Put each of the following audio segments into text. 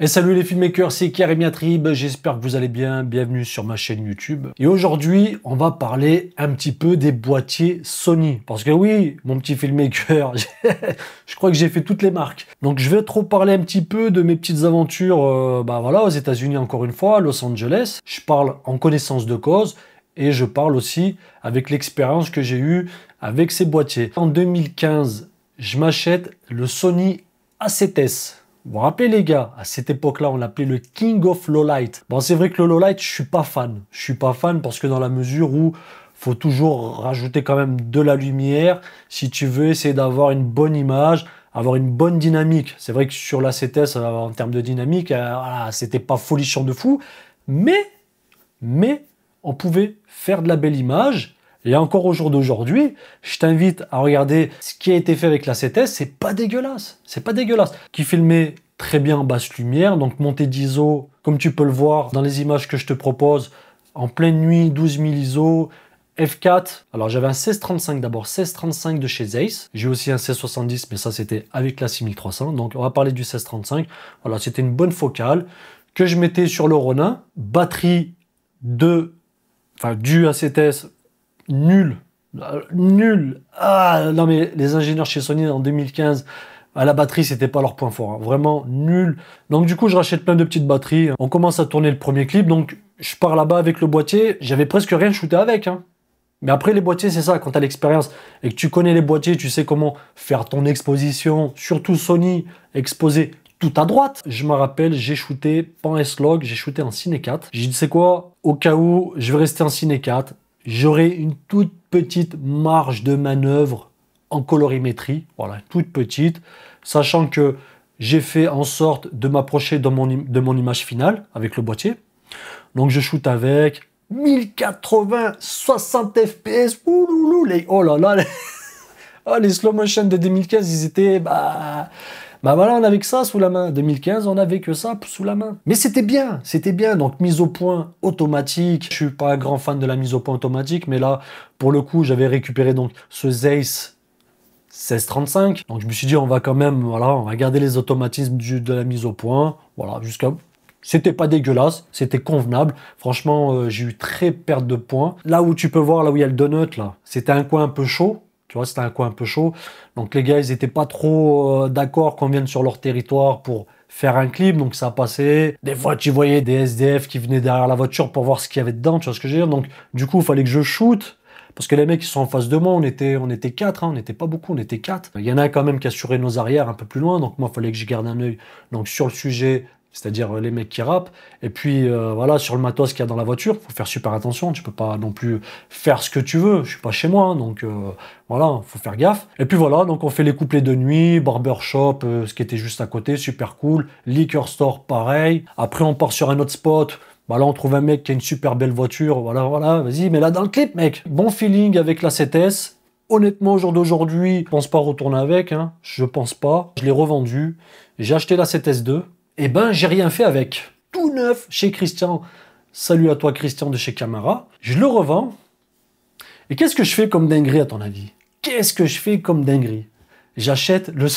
Et salut les filmmakers, c'est Karim Yatrib, j'espère que vous allez bien, bienvenue sur ma chaîne YouTube. Et aujourd'hui, on va parler un petit peu des boîtiers Sony. Parce que oui, mon petit filmmaker, je crois que j'ai fait toutes les marques. Donc je vais trop parler un petit peu de mes petites aventures aux États-Unis encore une fois, à Los Angeles. Je parle en connaissance de cause et je parle aussi avec l'expérience que j'ai eue avec ces boîtiers. En 2015, je m'achète le Sony A7S. Vous vous rappelez les gars, à cette époque-là, on l'appelait le King of Lowlight. Bon, c'est vrai que le Lowlight, je suis pas fan. Je suis pas fan parce que dans la mesure où faut toujours rajouter quand même de la lumière si tu veux essayer d'avoir une bonne image, avoir une bonne dynamique. C'est vrai que sur la 7S, en termes de dynamique, voilà, c'était pas folichon de fou, mais on pouvait faire de la belle image. Et encore au jour d'aujourd'hui, je t'invite à regarder ce qui a été fait avec la 7S, c'est pas dégueulasse, c'est pas dégueulasse. Qui filmait très bien en basse lumière, donc montée d'ISO, comme tu peux le voir dans les images que je te propose, en pleine nuit, 12 000 ISO, f4. Alors j'avais un 1635 d'abord, 1635 de chez Zeiss. J'ai aussi un 1670, mais ça c'était avec la 6300. Donc on va parler du 1635. Voilà, c'était une bonne focale que je mettais sur le Ronin. Batterie du A7S. Nul. Nul. Ah, non mais les ingénieurs chez Sony en 2015, à la batterie, c'était pas leur point fort. Hein. Vraiment nul. Donc du coup, je rachète plein de petites batteries. On commence à tourner le premier clip. Donc je pars là-bas avec le boîtier. J'avais presque rien shooté avec. Hein. Mais après, les boîtiers, c'est ça. Quand tu as l'expérience et que tu connais les boîtiers, tu sais comment faire ton exposition. Surtout Sony, exposer tout à droite. Je me rappelle, j'ai shooté pas en S-Log, j'ai shooté en Ciné 4. J'ai dit, c'est quoi? Au cas où, je vais rester en Ciné 4. J'aurai une toute petite marge de manœuvre en colorimétrie, voilà, toute petite, sachant que j'ai fait en sorte de m'approcher de mon image finale avec le boîtier. Donc je shoot avec 1080, 60 fps, ouloulou, oh là là, les slow motion de 2015, ils étaient, voilà, on avait que ça sous la main. 2015, on avait que ça sous la main. Mais c'était bien, c'était bien. Donc, mise au point automatique. Je suis pas un grand fan de la mise au point automatique, mais là, pour le coup, j'avais récupéré donc ce Zeiss 1635. Donc, je me suis dit, on va quand même, voilà, on va garder les automatismes de la mise au point. Voilà, jusqu'à... C'était pas dégueulasse, c'était convenable. Franchement, j'ai eu très perte de points. Là où tu peux voir, là où il y a le donut, là, c'était un coin un peu chaud. Tu vois, c'était un coin un peu chaud. Donc les gars, ils n'étaient pas trop d'accord qu'on vienne sur leur territoire pour faire un clip. Donc ça a passé. Des fois, tu voyais des SDF qui venaient derrière la voiture pour voir ce qu'il y avait dedans. Tu vois ce que je veux dire? Donc du coup, il fallait que je shoot. Parce que les mecs qui sont en face de moi, on était 4, hein, on n'était pas beaucoup, on était 4. Il y en a un quand même qui assurait nos arrières un peu plus loin. Donc moi, il fallait que je garde un œil donc, sur le sujet. C'est-à-dire les mecs qui rappent. Et puis voilà, sur le matos qu'il y a dans la voiture, faut faire super attention. Tu peux pas non plus faire ce que tu veux. Je suis pas chez moi, hein, donc voilà, faut faire gaffe. Et puis voilà, donc on fait les couplets de nuit, barbershop, ce qui était juste à côté, super cool. Liquor store, pareil. Après, on part sur un autre spot. Bah là, on trouve un mec qui a une super belle voiture. Voilà, vas-y, mais là dans le clip, mec. Bon feeling avec la 7S. Honnêtement, au jour d'aujourd'hui, je pense pas retourner avec. Hein. Je pense pas. Je l'ai revendu. J'ai acheté la 7S2. Eh ben, j'ai rien fait avec. Tout neuf chez Christian. Salut à toi, Christian, de chez Camara. Je le revends. Et qu'est-ce que je fais comme dinguerie, à ton avis? Qu'est-ce que je fais comme dinguerie? J'achète le...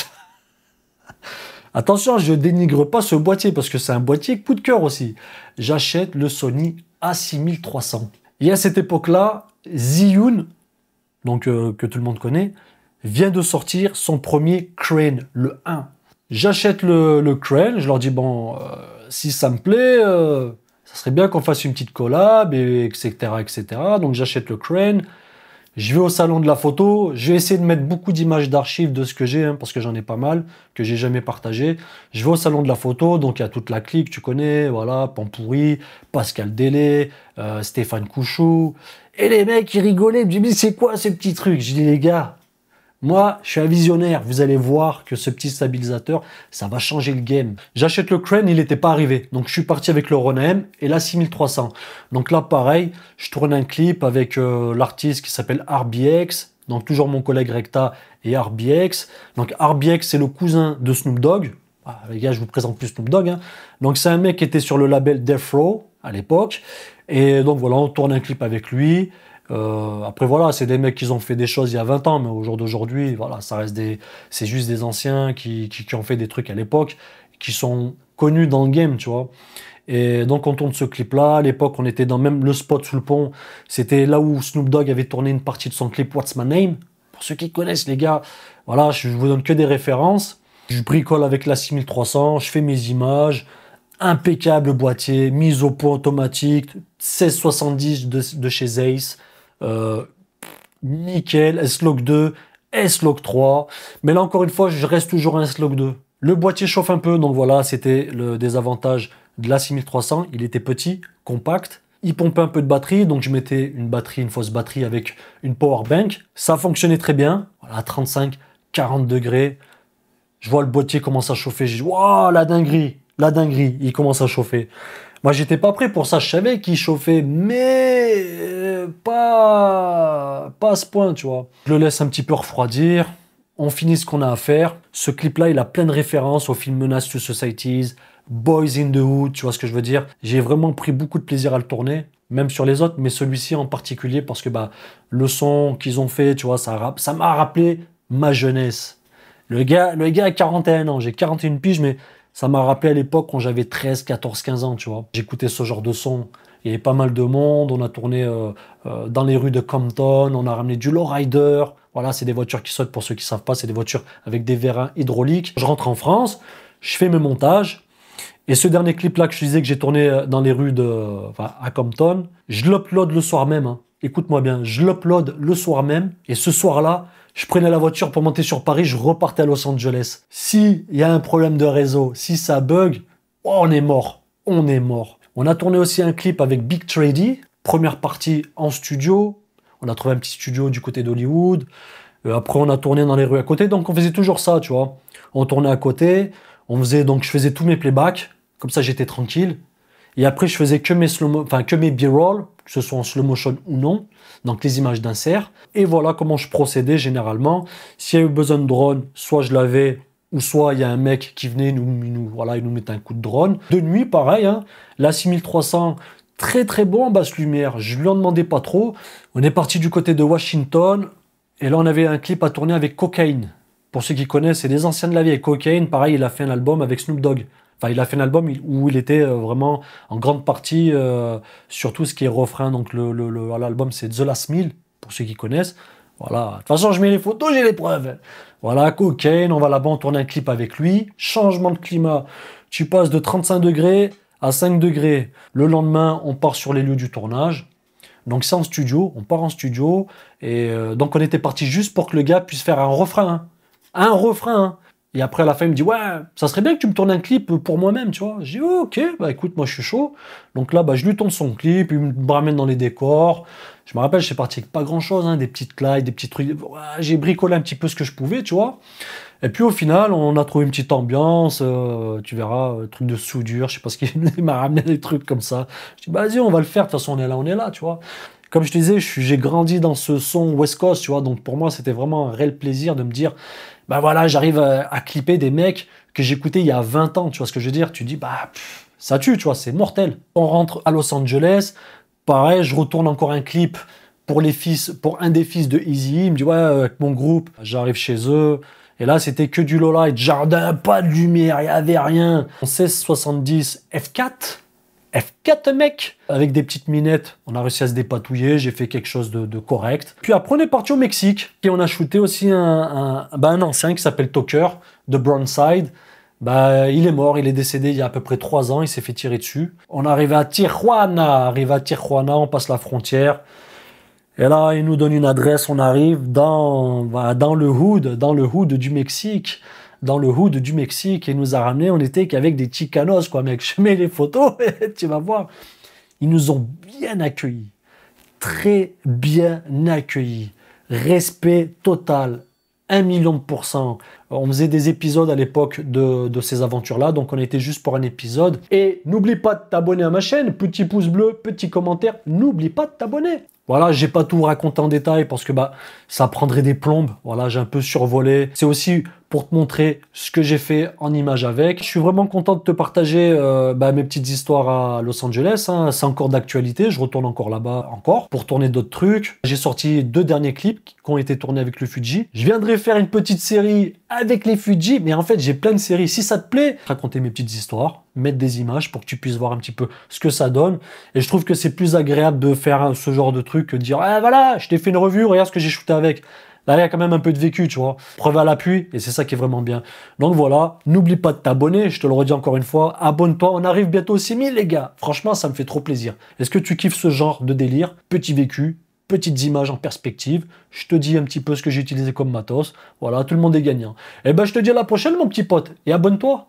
Attention, je dénigre pas ce boîtier, parce que c'est un boîtier coup de cœur aussi. J'achète le Sony A6300. Et à cette époque-là, Zhiyun, donc que tout le monde connaît, vient de sortir son premier Crane, le 1. J'achète le Crane, je leur dis, bon, si ça me plaît, ça serait bien qu'on fasse une petite collab, et etc., etc. Donc j'achète le Crane, je vais au salon de la photo, je vais essayer de mettre beaucoup d'images d'archives de ce que j'ai, hein, parce que j'en ai pas mal, que j'ai jamais partagé. Je vais au salon de la photo, donc il y a toute la clique, tu connais, voilà, Pampouri, Pascal Délé, Stéphane Couchou, et les mecs, ils rigolaient, ils me disent, mais c'est quoi ce petit truc? Je dis, les gars, moi, je suis un visionnaire. Vous allez voir que ce petit stabilisateur, ça va changer le game. J'achète le Crane, il n'était pas arrivé. Donc, je suis parti avec le Ronin M et la 6300. Donc là, pareil, je tourne un clip avec l'artiste qui s'appelle RBX. Donc, toujours mon collègue Recta et RBX. Donc, RBX, c'est le cousin de Snoop Dogg. Ah, les gars, je vous présente plus Snoop Dogg. Hein. Donc, c'est un mec qui était sur le label Death Row à l'époque. Et donc, voilà, on tourne un clip avec lui. Après voilà, c'est des mecs qui ont fait des choses il y a 20 ans, mais au jour d'aujourd'hui, voilà, ça reste c'est juste des anciens qui ont fait des trucs à l'époque, qui sont connu dans le game, tu vois. Et donc on tourne ce clip-là. À l'époque, on était dans même le spot sous le pont. C'était là où Snoop Dogg avait tourné une partie de son clip What's My Name. Pour ceux qui connaissent, les gars, voilà, je vous donne que des références. Je bricole avec la 6300, je fais mes images. Impeccable boîtier, mise au point automatique, 1670 de chez Zeiss. Nickel, S-Log 2, S-Log 3. Mais là, encore une fois, je reste toujours un S-Log 2. Le boîtier chauffe un peu, donc voilà, c'était le désavantage de la 6300. Il était petit, compact. Il pompait un peu de batterie, donc je mettais une fausse batterie avec une power bank. Ça fonctionnait très bien. Voilà, 35, 40 degrés. Je vois le boîtier commence à chauffer. Je dis, waouh, la dinguerie, il commence à chauffer. Moi, j'étais pas prêt pour ça. Je savais qu'il chauffait, mais pas à ce point, tu vois. Je le laisse un petit peu refroidir. On finit ce qu'on a à faire. Ce clip-là, il a plein de références au film Menace to Societies, Boys in the Hood, tu vois ce que je veux dire. J'ai vraiment pris beaucoup de plaisir à le tourner, même sur les autres, mais celui-ci en particulier, parce que bah, le son qu'ils ont fait, tu vois, ça m'a rappelé ma jeunesse. Le gars a 41 ans, j'ai 41 piges, mais ça m'a rappelé à l'époque quand j'avais 13, 14, 15 ans, tu vois. J'écoutais ce genre de son. Il y avait pas mal de monde, on a tourné dans les rues de Compton, on a ramené du lowrider. Voilà, c'est des voitures qui sautent, pour ceux qui savent pas, c'est des voitures avec des vérins hydrauliques. Je rentre en France, je fais mes montages. Et ce dernier clip-là que je disais que j'ai tourné dans les rues à Compton, je l'upload le soir même. Hein. Écoute-moi bien, je l'upload le soir même. Et ce soir-là, je prenais la voiture pour monter sur Paris, je repartais à Los Angeles. S'il y a un problème de réseau, si ça bug, oh, on est mort. On est mort. On a tourné aussi un clip avec Big Trady. Première partie en studio. On a trouvé un petit studio du côté d'Hollywood. Après, on a tourné dans les rues à côté. Donc, on faisait toujours ça, tu vois. On tournait à côté. Je faisais tous mes playbacks. Comme ça, j'étais tranquille. Et après, je faisais que mes B-roll, que ce soit en slow motion ou non. Donc, les images d'insert. Et voilà comment je procédais généralement. S'il y a eu besoin de drone, soit je l'avais, ou soit il y a un mec qui venait, il nous mettait un coup de drone. De nuit, pareil, hein, la 6300, très très bon en basse lumière. Je lui en demandais pas trop. On est parti du côté de Washington. Et là, on avait un clip à tourner avec Cocaine. Pour ceux qui connaissent, c'est des anciens de la vie. Et Cocaine, pareil, il a fait un album avec Snoop Dogg. Enfin, il a fait un album où il était vraiment en grande partie sur tout ce qui est refrain. Donc, l'album, c'est The Last Meal, pour ceux qui connaissent. Voilà. De toute façon, je mets les photos, j'ai les preuves. Voilà, Cocaine, on va là-bas, on tourne un clip avec lui. Changement de climat. Tu passes de 35 degrés à 5 degrés. Le lendemain, on part sur les lieux du tournage. Donc, c'est en studio. On part en studio. Et donc, on était parti juste pour que le gars puisse faire un refrain. Hein. Un refrain, hein. Et après, à la fin, il me dit, ouais, ça serait bien que tu me tournes un clip pour moi-même, tu vois. J'ai dit, oh, ok, bah écoute, moi je suis chaud. Donc là, bah, je lui tourne son clip, il me ramène dans les décors. Je me rappelle, je suis parti avec pas grand-chose, hein, des petites slides, des petits trucs. Ouais, j'ai bricolé un petit peu ce que je pouvais, tu vois. Et puis au final, on a trouvé une petite ambiance, tu verras, truc de soudure, je sais pas ce qu'il m'a ramené des trucs comme ça. Je dis, bah vas-y, on va le faire, de toute façon, on est là, tu vois. Comme je te disais, j'ai grandi dans ce son West Coast, tu vois, donc pour moi, c'était vraiment un réel plaisir de me dire, bah voilà, j'arrive à clipper des mecs que j'écoutais il y a 20 ans, tu vois ce que je veux dire? Tu dis, bah, ça tue, tu vois, c'est mortel. On rentre à Los Angeles, pareil, je retourne encore un clip pour un des fils de Eazy, il me dit, ouais, avec mon groupe, j'arrive chez eux, et là, c'était que du lowlight, jardin, pas de lumière, il n'y avait rien. 1670 F4, F4 mec, avec des petites minettes, on a réussi à se dépatouiller, j'ai fait quelque chose de correct. Puis après on est parti au Mexique et on a shooté aussi un ancien qui s'appelle Tucker de Brownside. Bah, il est mort, il est décédé il y a à peu près 3 ans, il s'est fait tirer dessus. On arrive à Tijuana, on passe la frontière. Et là, il nous donne une adresse, on arrive dans le hood du Mexique. Dans le hood du Mexique, et il nous a ramené, on était qu'avec des Chicanos, quoi, mec. Je mets les photos, tu vas voir. Ils nous ont bien accueillis. Très bien accueillis. Respect total. 1 000 000%. On faisait des épisodes à l'époque de ces aventures-là, donc on était juste pour un épisode. Et n'oublie pas de t'abonner à ma chaîne, petit pouce bleu, petit commentaire, n'oublie pas de t'abonner. Voilà, j'ai pas tout raconté en détail parce que bah ça prendrait des plombes. Voilà, j'ai un peu survolé. C'est aussi pour te montrer ce que j'ai fait en images avec. Je suis vraiment content de te partager mes petites histoires à Los Angeles. Hein. C'est encore d'actualité, je retourne encore là-bas pour tourner d'autres trucs. J'ai sorti 2 derniers clips qui ont été tournés avec le Fuji. Je viendrai faire une petite série avec les Fuji, mais en fait j'ai plein de séries. Si ça te plaît, raconter mes petites histoires, mettre des images pour que tu puisses voir un petit peu ce que ça donne. Et je trouve que c'est plus agréable de faire ce genre de truc que de dire ah voilà, je t'ai fait une revue, regarde ce que j'ai shooté avec. Là, il y a quand même un peu de vécu, tu vois. Preuve à l'appui, et c'est ça qui est vraiment bien. Donc voilà, n'oublie pas de t'abonner, je te le redis encore une fois, abonne-toi, on arrive bientôt aux 6000 les gars. Franchement, ça me fait trop plaisir. Est-ce que tu kiffes ce genre de délire? Petit vécu, petites images en perspective, je te dis un petit peu ce que j'ai utilisé comme matos. Voilà, tout le monde est gagnant. Et ben je te dis à la prochaine mon petit pote, et abonne-toi.